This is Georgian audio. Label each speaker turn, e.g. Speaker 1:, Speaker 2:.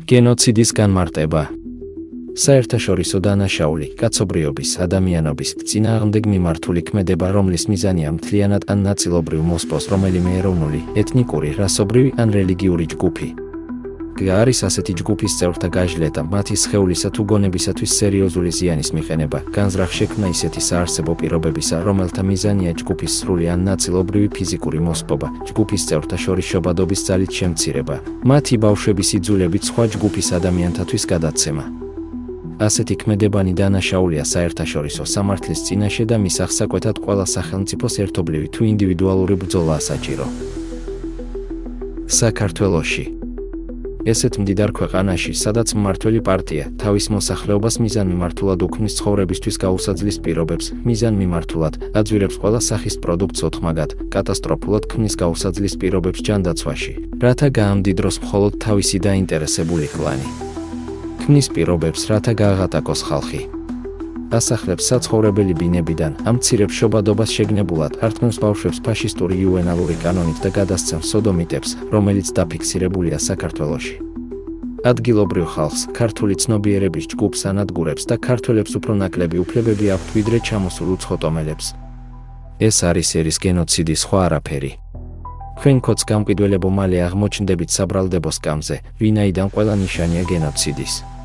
Speaker 1: გენოციდის განმარტება. საერთაშორისო დანაშაული, კაცობრიობის, ადამიანობის წინააღმდეგ მიმართული ქმედება, რომლის მიზანია მთლიანად ან ნაწილობრივ მოსპოს რომელიმე ეროვნული, ეთნიკური, რასობრივი ან რელიგიური ჯგუფი. არის ასეთი ჯგუფის წევრთა გაჟლეტა, მათი სხეულისა თუ გონებისათვის სერიოზული ზიანის მიყენება, განზრახ შექმნა ისეთი საარსებო პირობებისა, რომელთა მიზანია ჯგუფის სრული ან ნაწილობრივი ფიზიკური მოსპობა, ჯგუფის წევრთა შორის შობადობის ძალით შემცირება, მათი ბავშვების იძულებით სხვა ჯგუფის ადამიანთათვის გადაცემა. ასეთი ქმედებანი დანაშაულია საერთაშორისო სამართლის წინაშე და მის აღსაკვეთად ყველა სახელმწიფოს ერთობლივი თუ ინდივიდუალური ბრძოლაა საჭირო. საქართველოში ესეთ მდიდარ ქვეყანაში, სადაც მმართველი პარტია თავის მოსახლეობას მიზანმიმართულად უქმნის ცხოვრებისთვის გაუსაძლის პირობებს, მიზანმიმართულად აძვირებს ყველა სახის პროდუქტს ოთხმაგად, კატასტროფულად ქმნის გაუსაძლის პირობებს ჯანდაცვაში, რათა გაამდიდროს მხოლოდ თავისი დაინტერესებული კლანი. ქმნის პირობებს, რათა გააღატაკოს ხალხი. ასახლებს საცხოვრებელი ბინებიდან, ამცირებს შობადობას შეგნებულად, ართმევს ბავშვებს ფაშისტური იუვენალური კანონით და გადასცემს სოდომიტებს, რომელიც დაფიქსირებულია საქართველოში. ადგილობრივ ხალხს, ქართული ცნობიერების ჯგუფს ანადგურებს და ქართველებს უფრო ნაკლები უფლებები აქვთ ვიდრე ჩამოსულ უცხოტომელებს. ეს არის ერის გენოციდი, სხვა არაფერი. თქვენ კოც გამყიდველებო მალე აღმოჩნდებით საბრალდებო სკამზე, ვინაიდან ყველა ნიშანია გენოციდის.